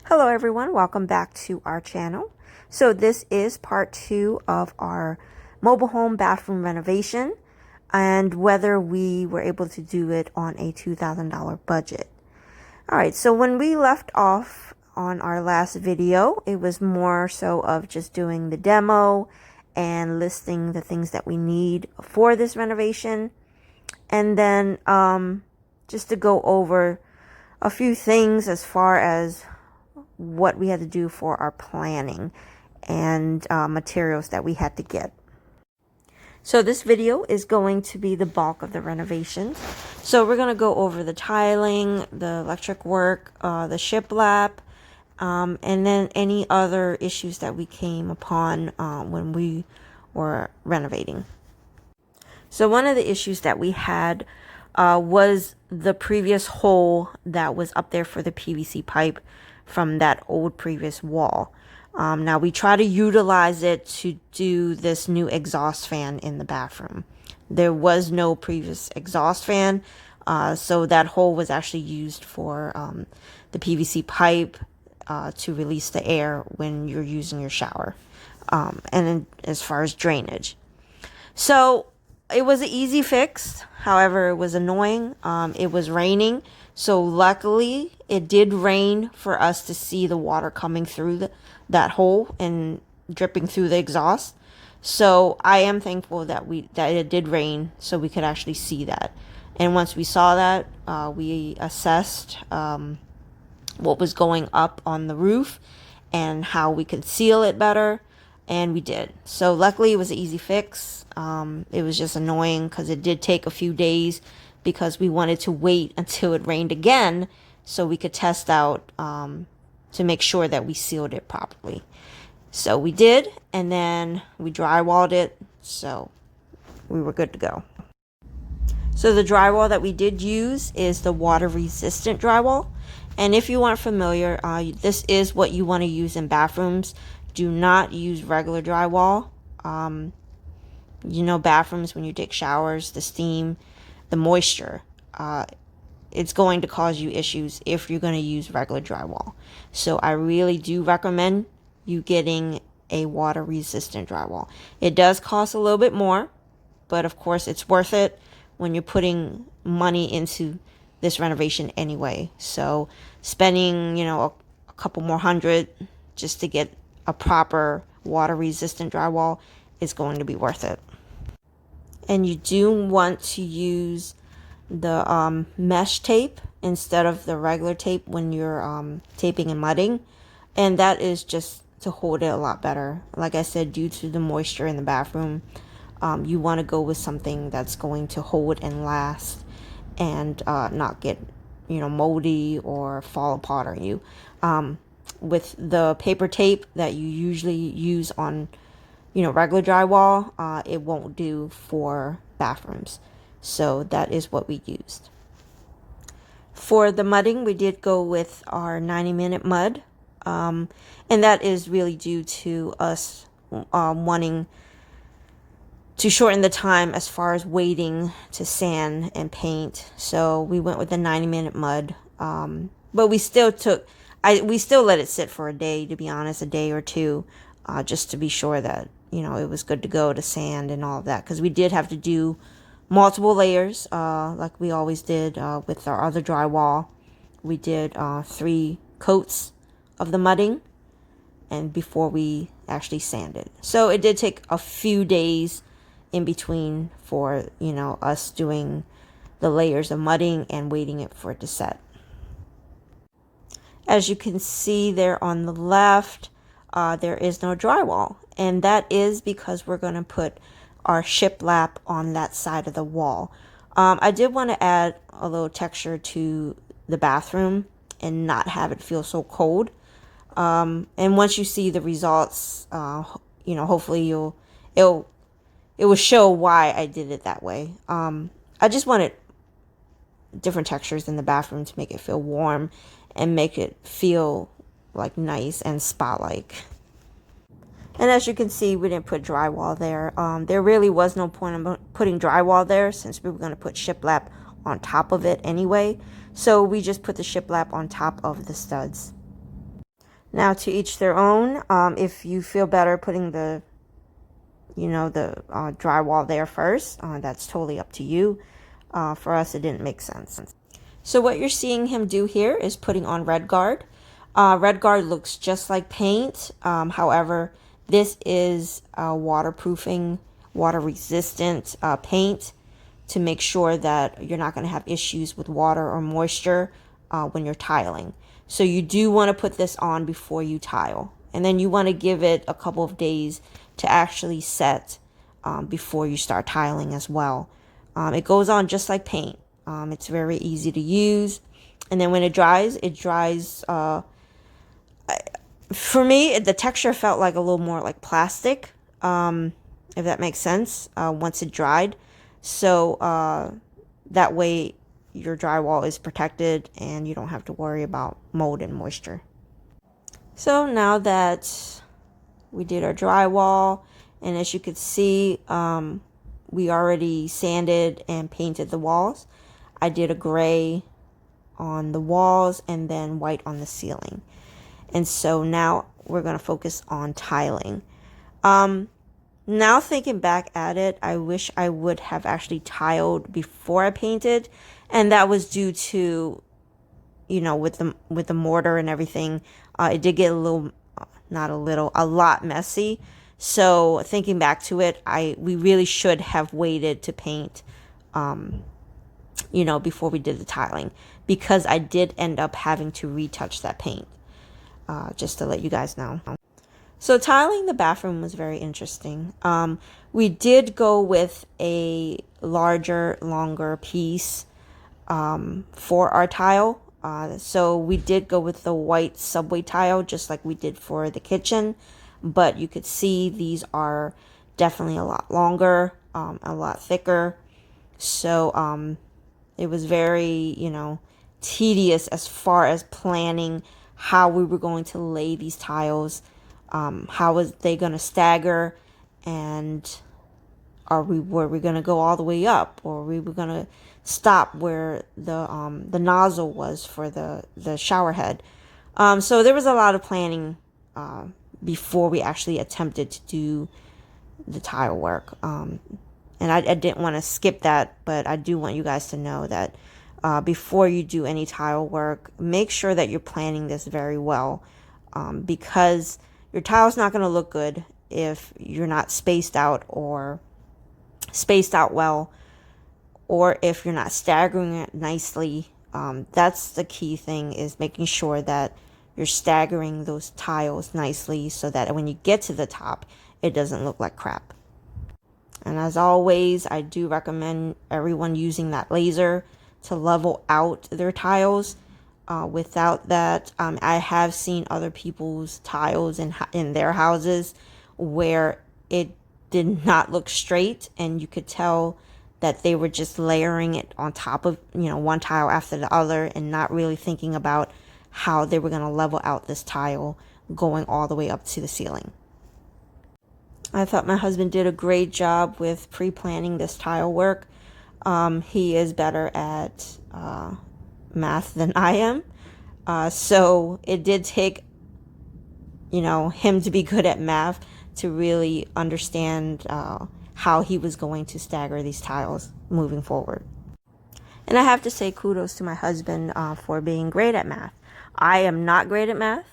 Hello everyone, welcome back to our channel. So this is part 2 of our mobile home bathroom renovation and whether we were able to do it on a $2,000 budget. Alright, so when we left off on our last video, it was more so of just doing the demo and listing the things that we need for this renovation. And then just to go over a few things as far as what we had to do for our planning and materials that we had to get. So this video is going to be the bulk of the renovations. So we're going to go over the tiling, the electric work, the shiplap, and then any other issues that we came upon when we were renovating. So one of the issues that we had was the previous hole that was up there for the PVC pipe from that old previous wall. Now we try to utilize it to do this new exhaust fan in the bathroom. There was no previous exhaust fan, so that hole was actually used for the PVC pipe to release the air when you're using your shower, and then as far as drainage. So it was an easy fix. However, it was annoying. It was raining. So luckily it did rain for us to see the water coming through that hole and dripping through the exhaust. So I am thankful that it did rain so we could actually see that. And once we saw that, we assessed what was going up on the roof and how we could seal it better. And we did. So luckily it was an easy fix. It was just annoying because it did take a few days because we wanted to wait until it rained again so we could test out to make sure that we sealed it properly. So we did, and then we drywalled it, so we were good to go. So the drywall that we did use is the water resistant drywall. And if you aren't familiar, this is what you want to use in bathrooms. Do not use regular drywall. You know, bathrooms, when you take showers, the steam, the moisture, it's going to cause you issues if you're going to use regular drywall. So I really do recommend you getting a water resistant drywall. It does cost a little bit more, but of course it's worth it when you're putting money into this renovation anyway. So spending, a couple more $100 just to get a proper water resistant drywall is going to be worth it. And you do want to use the mesh tape instead of the regular tape when you're taping and mudding. And that is just to hold it a lot better. Like I said, due to the moisture in the bathroom, you want to go with something that's going to hold and last and not get, moldy or fall apart on you. With the paper tape that you usually use on regular drywall, it won't do for bathrooms. So that is what we used. For the mudding, we did go with our 90-minute mud. And that is really due to us wanting to shorten the time as far as waiting to sand and paint. So we went with the 90-minute mud. But we still let it sit for a day, to be honest, a day or two, just to be sure that it was good to go to sand and all of that, because we did have to do multiple layers, like we always did with our other drywall. We did 3 coats of the mudding, and before we actually sanded. So it did take a few days in between for us doing the layers of mudding and waiting for it to set. As you can see there on the left, there is no drywall, and that is because we're going to put our shiplap on that side of the wall. I did want to add a little texture to the bathroom and not have it feel so cold. And once you see the results, hopefully it will show why I did it that way. I just wanted different textures in the bathroom to make it feel warm and make it feel like nice and spa-like. And as you can see, we didn't put drywall there. There really was no point in putting drywall there since we were going to put shiplap on top of it anyway. So we just put the shiplap on top of the studs. Now, to each their own. If you feel better putting the drywall there first, that's totally up to you. For us, it didn't make sense. So what you're seeing him do here is putting on Red Guard. Red Guard looks just like paint. However, this is waterproofing, water resistant paint to make sure that you're not going to have issues with water or moisture when you're tiling. So you do want to put this on before you tile. And then you want to give it a couple of days to actually set before you start tiling as well. It goes on just like paint. It's very easy to use. And then when it dries, for me, the texture felt like a little more like plastic, if that makes sense, once it dried. So that way your drywall is protected and you don't have to worry about mold and moisture. So now that we did our drywall, and as you could see, we already sanded and painted the walls. I did a gray on the walls and then white on the ceiling. And so now we're going to focus on tiling. Now thinking back at it, I wish I would have actually tiled before I painted. And that was due to, with the mortar and everything, it did get a lot messy. So thinking back to it, we really should have waited to paint, before we did the tiling, because I did end up having to retouch that paint, just to let you guys know. So tiling the bathroom was very interesting. We did go with a longer piece for our tile. So we did go with the white subway tile, just like we did for the kitchen. But you could see these are definitely a lot longer, a lot thicker. So it was very, tedious as far as planning how we were going to lay these tiles. How was they going to stagger, and were we going to go all the way up, or we were going to stop where the nozzle was for the shower head. So there was a lot of planning before we actually attempted to do the tile work. And I didn't want to skip that, but I do want you guys to know that before you do any tile work, make sure that you're planning this very well, because your tile's not going to look good if you're not spaced out well, or if you're not staggering it nicely. That's the key thing, is making sure that you're staggering those tiles nicely so that when you get to the top, it doesn't look like crap. And as always, I do recommend everyone using that laser to level out their tiles. Without that, I have seen other people's tiles in their houses where it did not look straight, and you could tell that they were just layering it on top of, one tile after the other, and not really thinking about how they were going to level out this tile going all the way up to the ceiling. I thought my husband did a great job with pre-planning this tile work. He is better at math than I am. So it did take, him to be good at math to really understand how he was going to stagger these tiles moving forward. And I have to say kudos to my husband for being great at math. I am not great at math,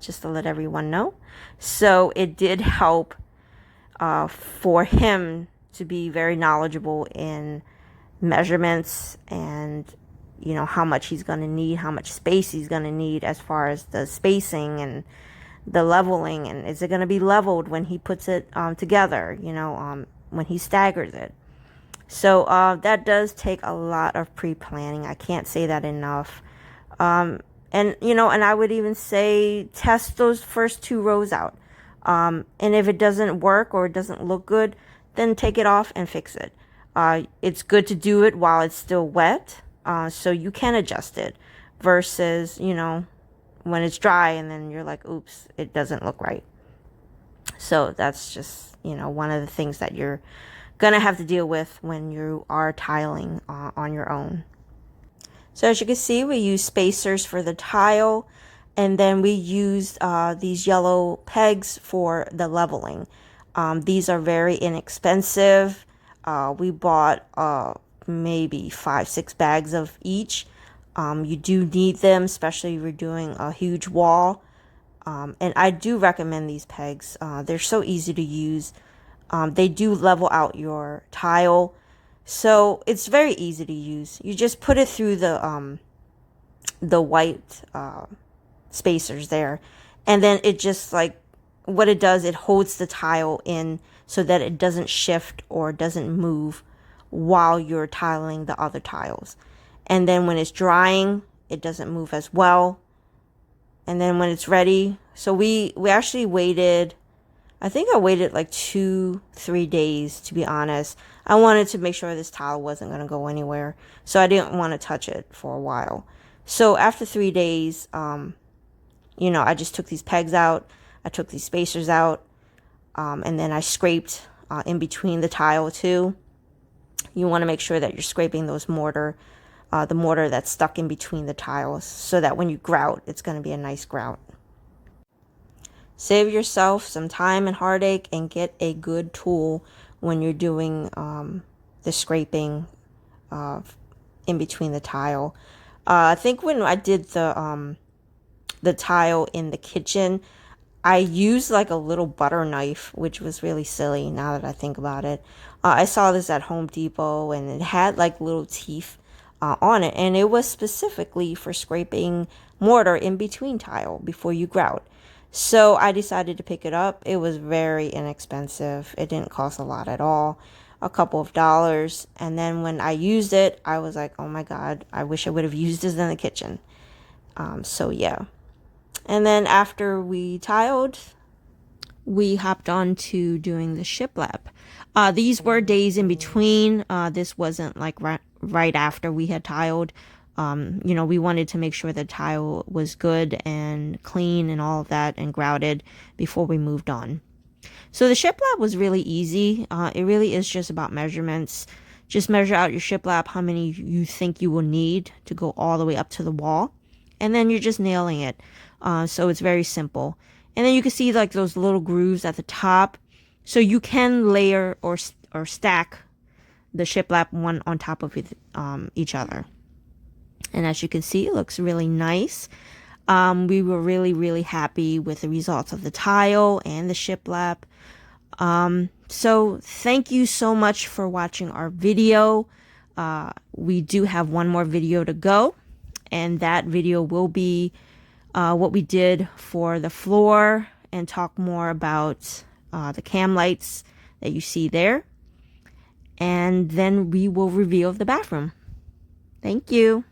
just to let everyone know. So it did help for him to be very knowledgeable in measurements and how much he's going to need, how much space he's going to need as far as the spacing and the leveling, and is it going to be leveled when he puts it together, when he staggers it. So that does take a lot of pre-planning. I can't say that enough. And I would even say test those first 2 rows out. And if it doesn't work or it doesn't look good, then take it off and fix it. It's good to do it while it's still wet, so you can adjust it, versus, when it's dry and then you're like, oops, it doesn't look right. So that's just, one of the things that you're going to have to deal with when you are tiling on your own. So as you can see, we use spacers for the tile. And then we used these yellow pegs for the leveling. These are very inexpensive. We bought maybe 5, 6 bags of each. You do need them, especially if you're doing a huge wall. And I do recommend these pegs. They're so easy to use. They do level out your tile. So it's very easy to use. You just put it through the white spacers there, and then it just like what it does, it holds the tile in so that it doesn't shift or doesn't move while you're tiling the other tiles. And then when it's drying, it doesn't move as well. And then when it's ready, so we actually waited, I think I waited like 2-3 days, to be honest. I wanted to make sure this tile wasn't going to go anywhere, so I didn't want to touch it for a while. So after 3 days, I just took these pegs out, I took these spacers out, and then I scraped in between the tile too. You want to make sure that you're scraping those mortar, the mortar that's stuck in between the tiles, so that when you grout, it's going to be a nice grout. Save yourself some time and heartache and get a good tool when you're doing the scraping in between the tile. I think when I did the tile in the kitchen, I used like a little butter knife, which was really silly now that I think about it. I saw this at Home Depot, and it had like little teeth on it, and it was specifically for scraping mortar in between tile before you grout. So I decided to pick it up. It was very inexpensive. It didn't cost a lot at all, a couple of dollars. And then when I used it, I was like, oh my God, I wish I would have used this in the kitchen. So yeah. And then after we tiled, we hopped on to doing the shiplap. These were days in between. This wasn't like right after we had tiled. We wanted to make sure the tile was good and clean and all of that and grouted before we moved on. So the shiplap was really easy. It really is just about measurements. Just measure out your shiplap, how many you think you will need to go all the way up to the wall. And then you're just nailing it. So it's very simple. And then you can see like those little grooves at the top. So you can layer or stack the shiplap one on top of each other. And as you can see, it looks really nice. We were really, really happy with the results of the tile and the shiplap. So thank you so much for watching our video. We do have one more video to go, and that video will be what we did for the floor and talk more about the cam lights that you see there. And then we will reveal the bathroom. Thank you.